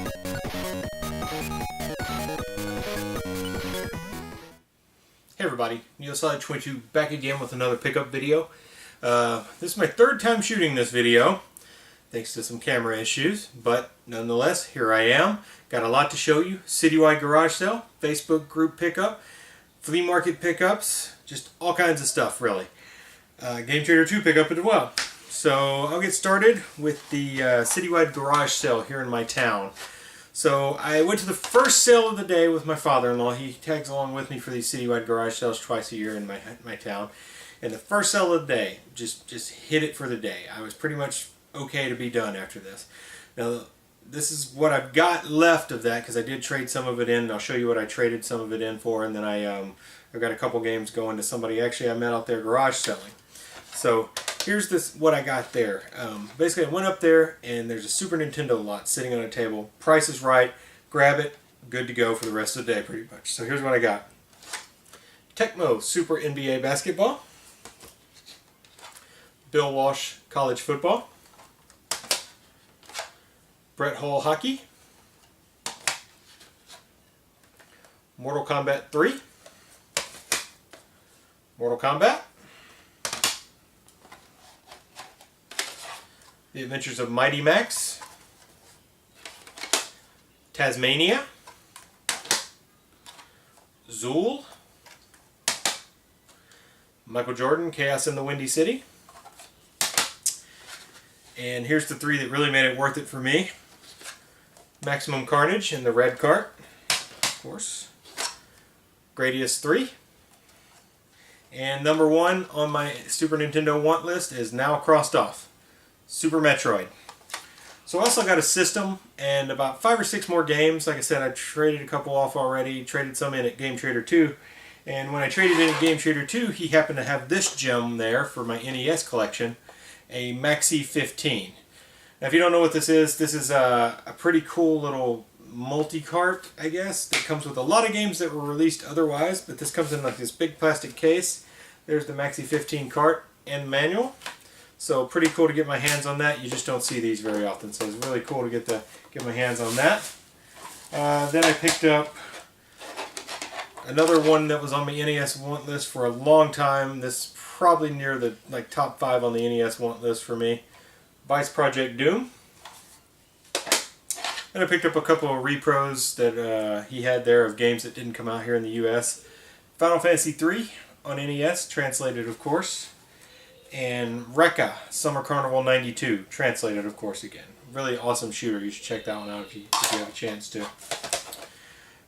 Hey everybody, NeoSolid22 back again with another pickup video. This is my third time shooting this video, thanks to some camera issues, but nonetheless, here I am. Got a lot to show you. Citywide Garage Sale, Facebook group pickup, flea market pickups, just all kinds of stuff really. Game Trader 2 pickup as well. So I'll get started with the Citywide Garage Sale here in my town. So I went to the first sale of the day with my father-in-law. He tags along with me for these Citywide Garage Sales twice a year in my town. And the first sale of the day, just hit it for the day. I was pretty much okay to be done after this. Now this is what I've got left of that, because I did trade some of it in. I'll show you what I traded some of it in for, and then I've got a couple games going to somebody actually I met out there garage selling. So here's what I got there. Basically I went up there and there's a Super Nintendo lot sitting on a table. Price is right. Grab it. Good to go for the rest of the day pretty much. So here's what I got. Tecmo Super NBA Basketball. Bill Walsh College Football. Brett Hull Hockey. Mortal Kombat 3. Mortal Kombat. The Adventures of Mighty Max, Tasmania, Zool, Michael Jordan, Chaos in the Windy City, and here's the three that really made it worth it for me. Maximum Carnage in the red cart, of course, Gradius 3, and number one on my Super Nintendo want list is now crossed off. Super Metroid. So I also got a system and about 5 or 6 more games. Like I said, I traded a couple off already, traded some in at Game Trader 2. And when I traded in at Game Trader 2, he happened to have this gem there for my NES collection, a Maxi 15. Now if you don't know what this is a pretty cool little multi-cart, I guess, that comes with a lot of games that were released otherwise, but this comes in like this big plastic case. There's the Maxi 15 cart and manual. So pretty cool to get my hands on that. You just don't see these very often, so it's really cool to get my hands on that. Then I picked up another one that was on my NES want list for a long time. This is probably near the top 5 on the NES want list for me. NES Project Due. Then I picked up a couple of repros that he had there of games that didn't come out here in the US. Final Fantasy 3 on NES, translated of course. And Rekka, Summer Carnival 92, translated of course again. Really awesome shooter. You should check that one out if you have a chance to.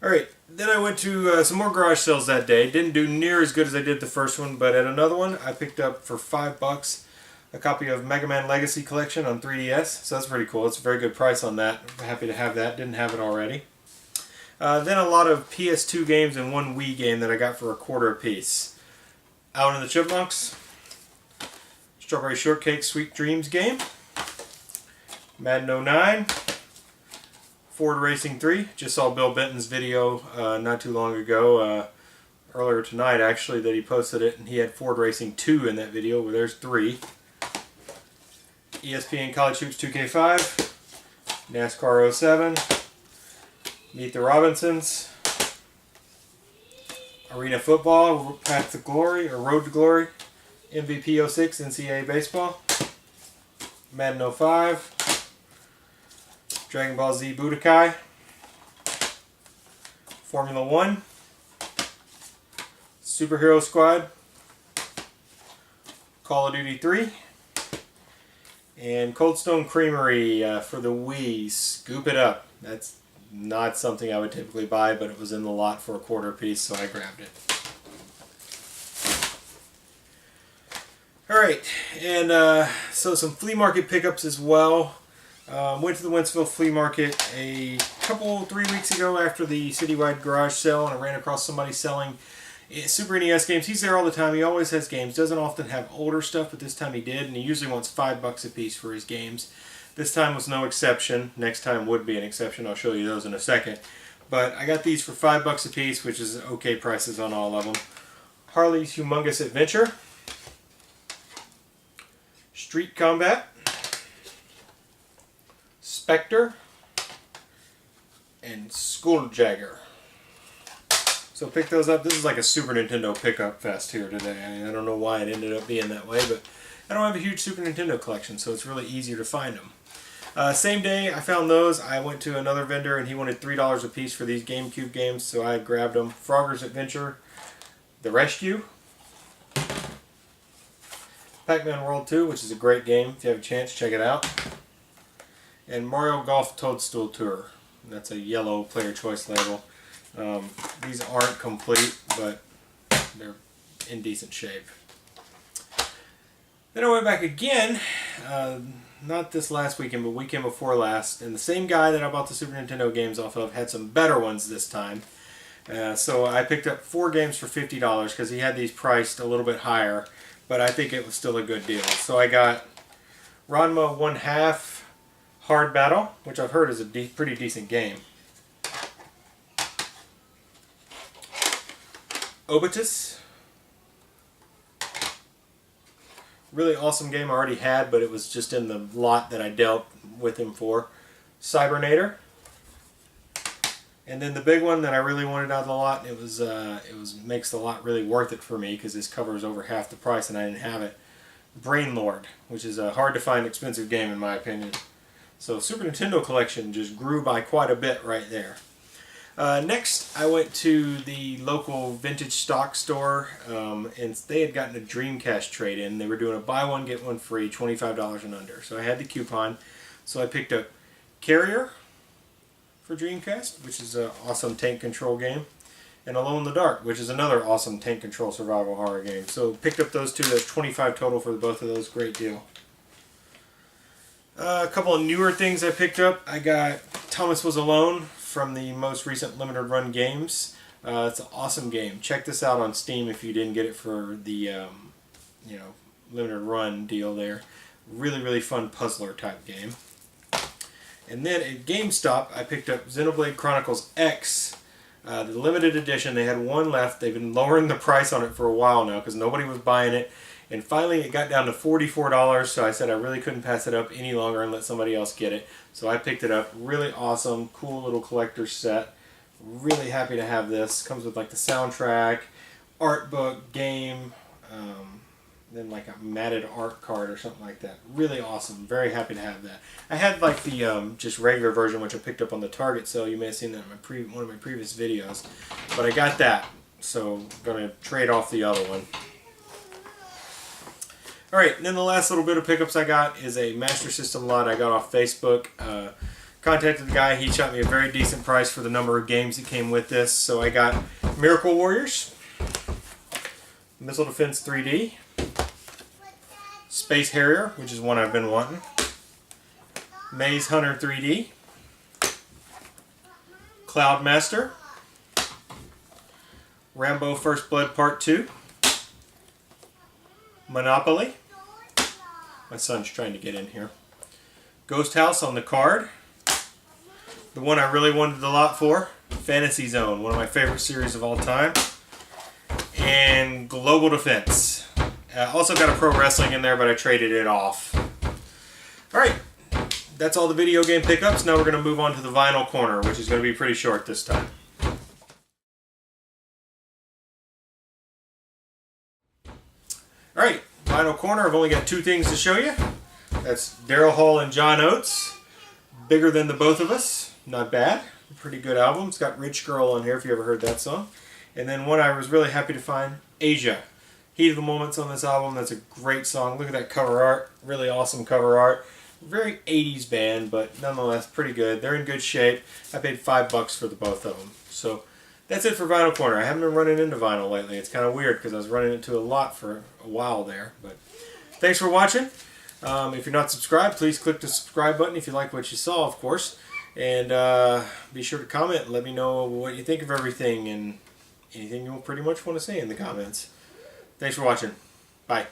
Alright, then I went to some more garage sales that day. Didn't do near as good as I did the first one, but at another one I picked up for $5 a copy of Mega Man Legacy Collection on 3DS. So that's pretty cool. It's a very good price on that. I'm happy to have that. Didn't have it already. Then a lot of PS2 games and one Wii game that I got for $0.25 a piece. Out in the Chipmunks. Strawberry Shortcake Sweet Dreams game, Madden 09, Ford Racing 3. Just saw Bill Benton's video not too long ago, earlier tonight actually, that he posted it, and he had Ford Racing 2 in that video, where there's 3. ESPN College Hoops 2K5, NASCAR 07, Meet the Robinsons, Arena Football, Path to Glory, or Road to Glory, MVP 06 NCAA Baseball, Madden 05, Dragon Ball Z Budokai, Formula 1, Superhero Squad, Call of Duty 3, and Cold Stone Creamery for the Wii, Scoop It Up. That's not something I would typically buy, but it was in the lot for $0.25 a piece, so I grabbed it. Alright, and so some flea market pickups as well. Went to the Wentzville Flea Market 3 weeks ago after the Citywide Garage Sale, and I ran across somebody selling Super NES games. He's there all the time. He always has games. Doesn't often have older stuff, but this time he did, and he usually wants $5 a piece for his games. This time was no exception. Next time would be an exception. I'll show you those in a second. But I got these for $5 a piece, which is okay prices on all of them. Harley's Humongous Adventure, Street Combat, Spectre, and Skulljager. So pick those up. This is like a Super Nintendo pickup fest here today. I don't know why it ended up being that way, but I don't have a huge Super Nintendo collection, so it's really easier to find them. Same day I found those, I went to another vendor and he wanted $3 a piece for these GameCube games, so I grabbed them. Frogger's Adventure, The Rescue, Pac-Man World 2, which is a great game. If you have a chance, check it out. And Mario Golf Toadstool Tour. That's a yellow player choice label. These aren't complete, but they're in decent shape. Then I went back again, not this last weekend, but weekend before last, and the same guy that I bought the Super Nintendo games off of had some better ones this time. So I picked up 4 games for $50 because he had these priced a little bit higher, but I think it was still a good deal. So I got Ranma 1/2 Hard Battle, which I've heard is a pretty decent game. Obitus. Really awesome game I already had, but it was just in the lot that I dealt with him for. Cybernator. And then the big one that I really wanted out of the lot, it makes the lot really worth it for me because this covers over half the price and I didn't have it. Brain Lord, which is a hard to find expensive game in my opinion. So Super Nintendo collection just grew by quite a bit right there. Next, I went to the local vintage stock store, and they had gotten a Dreamcast trade-in. They were doing a buy one, get one free, $25 and under. So I had the coupon, so I picked up Carrier for Dreamcast, which is an awesome tank control game, and Alone in the Dark, which is another awesome tank control survival horror game. So picked up those two. That's $25 total for both of those. Great deal. A couple of newer things I picked up. I got Thomas Was Alone from the most recent limited run games. It's an awesome game. Check this out on Steam if you didn't get it for the limited run deal there. Really fun puzzler type game. And then at GameStop I picked up Xenoblade Chronicles X, the limited edition. They had one left. They've been lowering the price on it for a while now because nobody was buying it. And finally it got down to $44, so I said I really couldn't pass it up any longer and let somebody else get it. So I picked it up. Really awesome, cool little collector's set. Really happy to have this. Comes with like the soundtrack, art book, game, then like a matted art card or something like that. Really awesome. Very happy to have that. I had like the just regular version, which I picked up on the Target sale. You may have seen that in one of my previous videos. But I got that, so I'm going to trade off the other one. Alright, and then the last little bit of pickups I got is a Master System lot I got off Facebook. Contacted the guy, he shot me a very decent price for the number of games that came with this. So I got Miracle Warriors, Missile Defense 3D, Space Harrier, which is one I've been wanting, Maze Hunter 3D, Cloudmaster, Rambo First Blood Part 2, Monopoly. My son's trying to get in here. Ghost House on the card. The one I really wanted the lot for, Fantasy Zone, one of my favorite series of all time. And Global Defense. Also got a Pro Wrestling in there, but I traded it off. Alright, that's all the video game pickups. Now we're going to move on to the vinyl corner, which is going to be pretty short this time. Alright, vinyl corner. I've only got 2 things to show you. That's Daryl Hall and John Oates. Bigger Than the Both of Us. Not bad. Pretty good album. It's got Rich Girl on here if you ever heard that song. And then one I was really happy to find, Asia. Heat of the Moments on this album. That's a great song. Look at that cover art. Really awesome cover art. Very 80s band, but nonetheless pretty good. They're in good shape. I paid $5 for the both of them. So that's it for Vinyl Corner. I haven't been running into vinyl lately. It's kind of weird because I was running into a lot for a while there. But thanks for watching. If you're not subscribed, please click the subscribe button if you like what you saw, of course. And be sure to comment and let me know what you think of everything and anything you'll pretty much want to say in the comments. Thanks for watching. Bye.